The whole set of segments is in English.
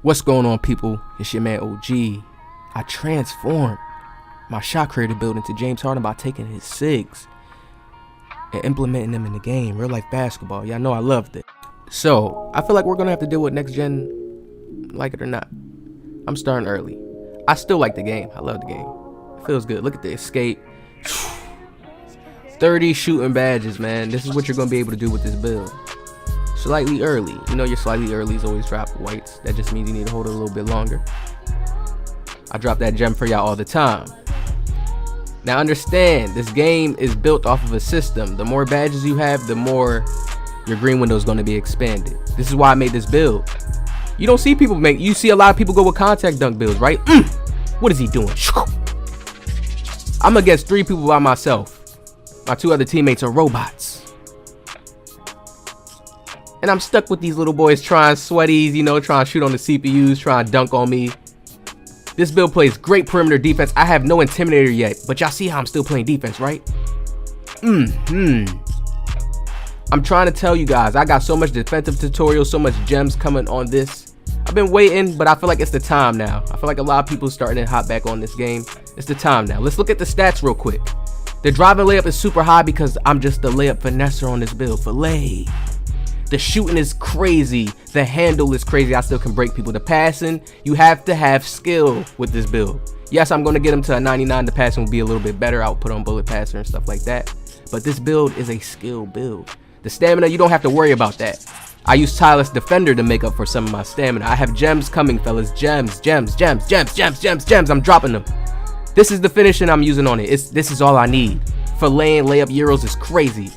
What's going on, people? It's your man OG. I transformed my shot creator build into James Harden by taking his SIGs and implementing them in the game, real life basketball. Y'all know I loved it. So I feel like we're gonna have to deal with next gen, like it or not. I'm starting early. I still like the game. I love the game. It feels good. Look at the escape. 30 shooting badges, man. This is what you're gonna be able to do with this build. Slightly early. You know your slightly early's always drop whites. That just means you need to hold it a little bit longer. I drop that gem for y'all all the time. Now understand, this game is built off of a system. The more badges you have, the more your green window is going to be expanded. This is why I made this build. You don't see people make, you see a lot of people go with contact dunk builds, right? What is he doing? I'm against 3 people by myself. My 2 other teammates are robots. And I'm stuck with these little boys trying sweaties, you know, trying to shoot on the CPUs, trying to dunk on me. This build plays great perimeter defense. I have no intimidator yet, but y'all see how I'm still playing defense, right? I'm trying to tell you guys, I got so much defensive tutorials, so much gems coming on this. I've been waiting, but I feel like it's the time now. I feel like a lot of people are starting to hop back on this game. It's the time now. Let's look at the stats real quick. The driving layup is super high because I'm just the layup finesser on this build. Filet. The shooting is crazy. The handle is crazy. I still can break people. The passing, you have to have skill with this build. Yes, I'm going to get him to a 99. The passing will be a little bit better. I'll put on bullet passer and stuff like that. But this build is a skill build. The stamina, you don't have to worry about that. I use tireless defender to make up for some of my stamina. I have gems coming, fellas. Gems, gems, gems, gems, gems, gems, gems. I'm dropping them. This is the finishing I'm using on it. This is all I need. For layup euros is crazy.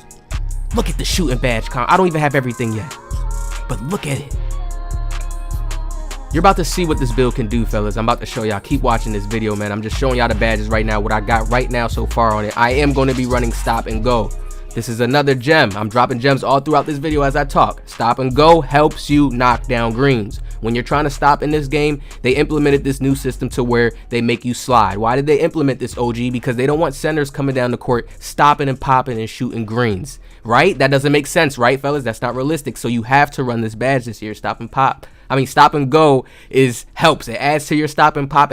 Look at the shooting badge count. I don't even have everything yet, but look at it. You're about to see what this build can do, fellas. I'm about to show y'all. Keep watching this video, man. I'm just showing y'all the badges right now, what I got right now so far on it. I am going to be running stop and go. This is another gem. I'm dropping gems all throughout this video as I talk. Stop and go helps you knock down greens. When you're trying to stop in this game, they implemented this new system to where they make you slide. Why did they implement this, OG? Because they don't want centers coming down the court, stopping and popping and shooting greens, right? That doesn't make sense, right, fellas? That's not realistic. So you have to run this badge this year, stop and pop. I mean, stop and go helps. It adds to your stop and pop.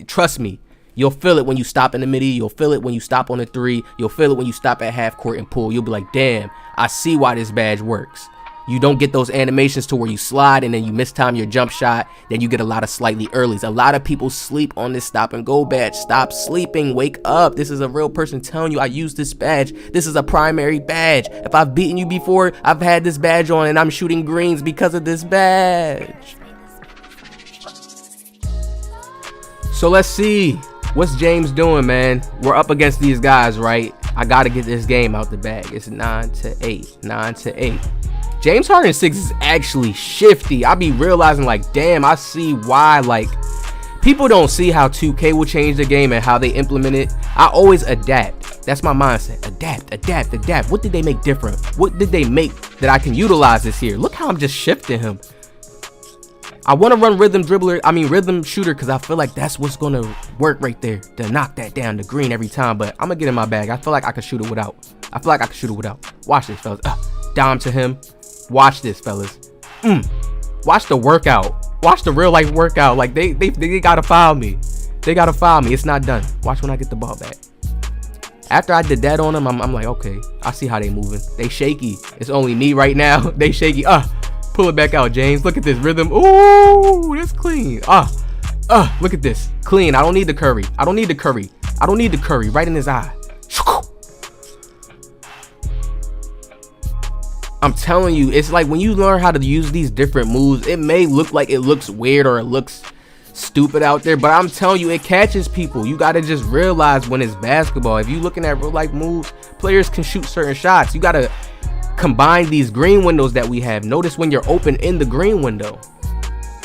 Trust me. You'll feel it when you stop in the midi. You'll feel it when you stop on the 3. You'll feel it when you stop at half court and pull. You'll be like, damn, I see why this badge works. You don't get those animations to where you slide and then you mistime your jump shot. Then you get a lot of slightly earlys. A lot of people sleep on this stop and go badge. Stop sleeping. Wake up. This is a real person telling you I use this badge. This is a primary badge. If I've beaten you before, I've had this badge on and I'm shooting greens because of this badge. So let's see. What's James doing, man? We're up against these guys, right? I got to get this game out the bag. It's 9-8. 9-8. James Harden 6 is actually shifty. I be realizing, like, damn, I see why, like, people don't see how 2K will change the game and how they implement it. I always adapt. That's my mindset. Adapt, adapt, adapt. What did they make different? What did they make that I can utilize this here? Look how I'm just shifting him. I want to run rhythm shooter, because I feel like that's what's going to work right there to knock that down the green every time. But I'm going to get in my bag. I feel like I can shoot it without. Watch this, fellas. Dom to him. Watch this, fellas. Watch the workout. Watch the real life workout. Like they gotta foul me. They gotta foul me. It's not done. Watch when I get the ball back. After I did that on them, I'm like, okay, I see how they moving. They shaky. It's only me right now. They shaky. Pull it back out, James. Look at this rhythm. Ooh, that's clean. Look at this. Clean. I don't need the curry. I don't need the curry. Right in his eye. I'm telling you, it's like when you learn how to use these different moves, it may look like it looks weird or it looks stupid out there, but I'm telling you, it catches people. You got to just realize when it's basketball, if you're looking at real life moves, players can shoot certain shots. You got to combine these green windows that we have. Notice when you're open in the green window.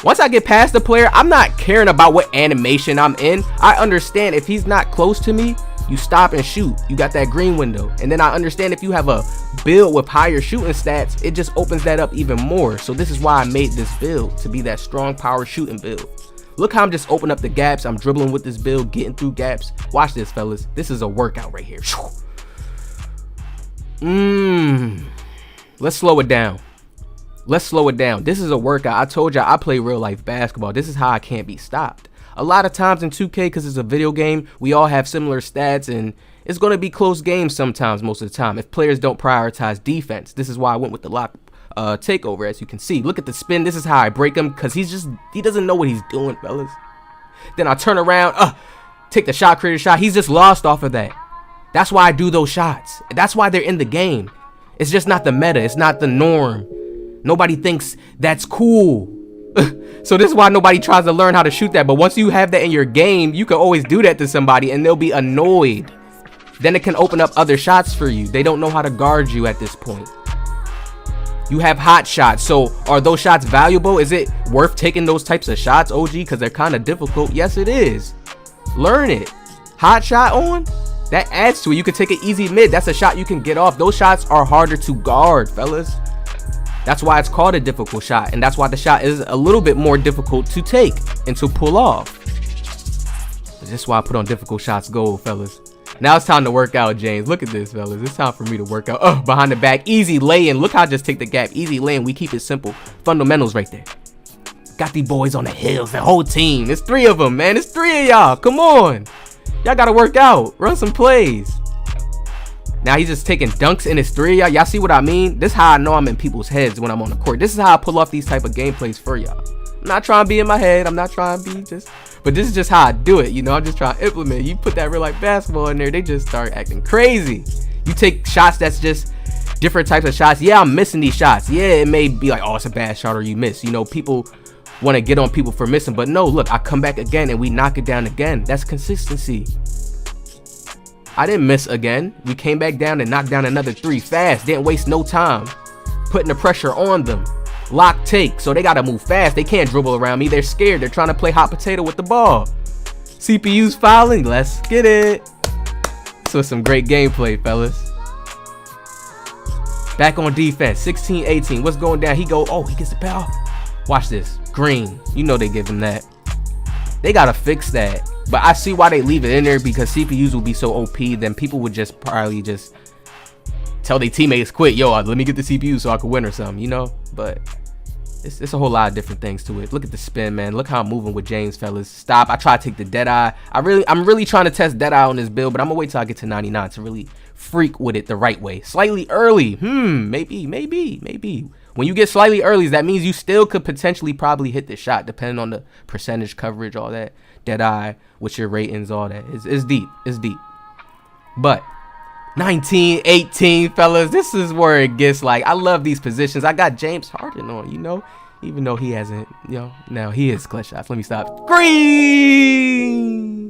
Once I get past the player, I'm not caring about what animation I'm in. I understand if he's not close to me, you stop and shoot. You got that green window. And then I understand if you have a build with higher shooting stats, it just opens that up even more. So this is why I made this build, to be that strong power shooting build. Look how I'm just opening up the gaps. I'm dribbling with this build, getting through gaps. Watch this, fellas. This is a workout right here. Let's slow it down. Let's slow it down. This is a workout. I told y'all I play real life basketball. This is how I can't be stopped. A lot of times in 2K, because it's a video game, we all have similar stats, and it's going to be close games sometimes, most of the time, if players don't prioritize defense. This is why I went with the lock takeover, as you can see. Look at the spin. This is how I break him, because he doesn't know what he's doing, fellas. Then I turn around, take the shot creator shot. He's just lost off of that. That's why I do those shots. That's why they're in the game. It's just not the meta. It's not the norm. Nobody thinks that's cool. So this is why nobody tries to learn how to shoot that. But once you have that in your game, you can always do that to somebody and they'll be annoyed. Then it can open up other shots for you. They don't know how to guard you at this point. You have hot shots. So are those shots valuable? Is it worth taking those types of shots, OG? Because they're kind of difficult. Yes, it is. Learn it. Hot shot on? That adds to it. You can take an easy mid. That's a shot you can get off. Those shots are harder to guard, fellas. That's why it's called a difficult shot. And that's why the shot is a little bit more difficult to take and to pull off. This is why I put on difficult shots gold, fellas. Now it's time to work out, James. Look at this, fellas. It's time for me to work out. Behind the back. Easy lay-in. Look how I just take the gap. Easy lay-in. We keep it simple. Fundamentals right there. Got these boys on the hills. The whole team. It's 3 of them, man. It's 3 of y'all. Come on. Y'all got to work out. Run some plays. Now he's just taking dunks in his 3 of y'all. Y'all see what I mean? This is how I know I'm in people's heads when I'm on the court. This is how I pull off these type of gameplays for y'all. I'm not trying to be in my head. I'm not trying to be just... But this is just how I do it, you know. I'm just trying to implement. You put that real life basketball in there, they just start acting crazy. You take shots that's just different types of shots. Yeah, I'm missing these shots. Yeah, it may be like, oh, it's a bad shot or you miss. You know, people want to get on people for missing. But no, look, I come back again and we knock it down again. That's consistency. I didn't miss again. We came back down and knocked down another 3 fast. Didn't waste no time putting the pressure on them. Lock take, so they gotta move fast. They can't dribble around me. They're scared. They're trying to play hot potato with the ball. CPU's fouling. Let's get it. So some great gameplay, fellas. Back on defense. 16-18. What's going down? He gets the ball. Watch this. Green. You know they give him that. They gotta fix that. But I see why they leave it in there, because CPUs will be so OP. Then people would just probably just tell their teammates, quit. Yo, let me get the CPU so I can win or something, you know. But it's a whole lot of different things to it. Look at the spin, man. Look how I'm moving with James, fellas. Stop. I try to take the dead eye. I'm really trying to test dead eye on this build, but I'm gonna wait till I get to 99 to really freak with it the right way. Slightly early. Maybe. When you get slightly early, that means you still could potentially probably hit the shot, depending on the percentage coverage, all that. Dead eye, what's your ratings, all that. It's deep. It's deep. But 19-18, fellas. This is where it gets like, I love these positions. I got James Harden on, you know, even though he hasn't, you know, now he hits clutch shots. Let me stop. Green.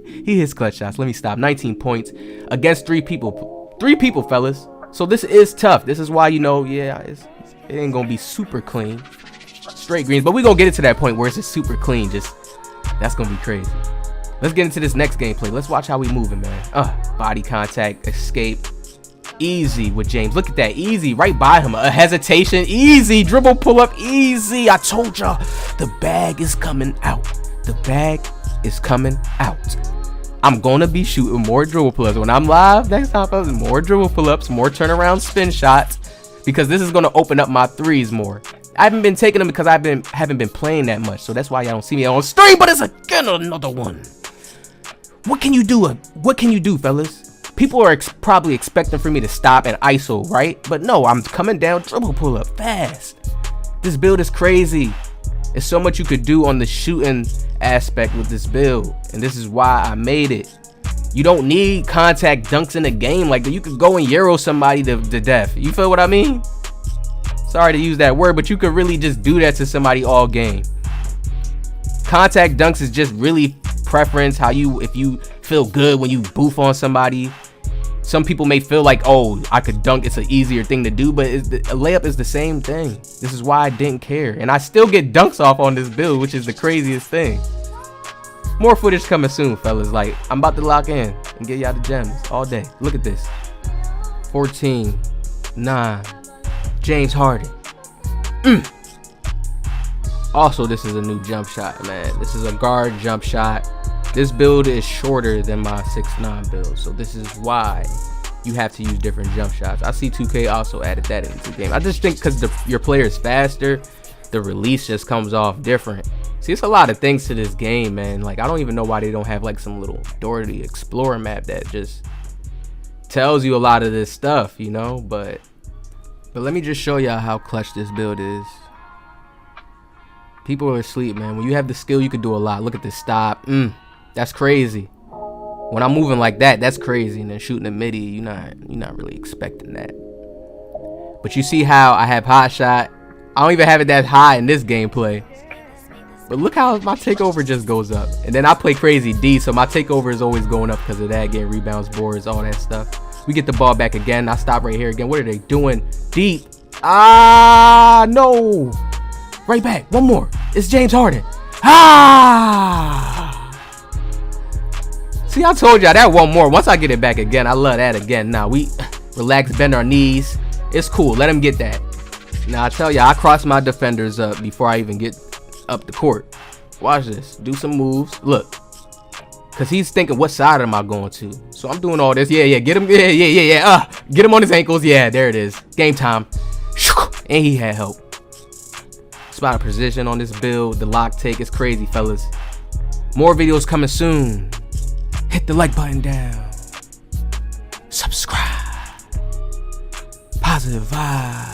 He hits clutch shots. Let me stop. 19 points against 3 people. 3 people, fellas. So this is tough. This is why, you know, yeah, it ain't gonna be super clean. Straight greens, but we gonna get it to that point where it's just super clean. Just, that's gonna be crazy. Let's get into this next gameplay. Let's watch how we moving, man. Body contact, escape. Easy with James. Look at that. Easy right by him. A hesitation. Easy. Dribble pull up. Easy. I told y'all the bag is coming out. The bag is coming out. I'm gonna be shooting more dribble pull-ups when I'm live next time, fellas. More dribble pull-ups, more turnaround spin shots, because this is gonna open up my 3s more. I haven't been taking them because I haven't been playing that much, so that's why y'all don't see me on stream. But it's again another one. What can you do? What can you do, fellas? People are probably expecting for me to stop and ISO, right? But no, I'm coming down, dribble pull up fast. This build is crazy. There's so much you could do on the shooting aspect with this build, and this is why I made it. You don't need contact dunks in a game like that. You could go and Euro somebody to death. You feel what I mean? Sorry to use that word, but you could really just do that to somebody all game. Contact dunks is just really preference, if you feel good when you boof on somebody. Some people may feel like, oh, I could dunk, it's an easier thing to do, but a layup is the same thing. This is why I didn't care, and I still get dunks off on this build, which is the craziest thing. More footage coming soon, fellas. Like, I'm about to lock in and get y'all the gems all day. Look at this. 14-9 James Harden. Also, this is a new jump shot, man. This is a guard jump shot. This build is shorter than my 6'9" build, so this is why you have to use different jump shots. I see 2K also added that into the game. I just think because your player is faster, the release just comes off different. See, it's a lot of things to this game, man. Like, I don't even know why they don't have like some little Dora the Explorer map that just tells you a lot of this stuff, you know. But let me just show y'all how clutch this build is. People are asleep, man. When you have the skill, you can do a lot. Look at this stop. That's crazy. When I'm moving like that, that's crazy. And then shooting a midi, you're not really expecting that. But you see how I have hot shot. I don't even have it that high in this gameplay. But look how my takeover just goes up. And then I play crazy D, so my takeover is always going up because of that. Getting rebounds, boards, all that stuff. We get the ball back again. I stop right here again. What are they doing? Deep. Ah, no. Right back. One more. It's James Harden. Ah. See, I told y'all that one more. Once I get it back again, I love that again. Now we relax, bend our knees. It's cool. Let him get that. Now I tell y'all, I cross my defenders up before I even get up the court. Watch this. Do some moves. Look. Because he's thinking, what side am I going to? So I'm doing all this. Yeah. Get him. Yeah. Get him on his ankles. Yeah, there it is. Game time. And he had help. Spot a position on this build. The lock take is crazy, fellas. More videos coming soon. Hit the like button down. Subscribe. Positive vibe.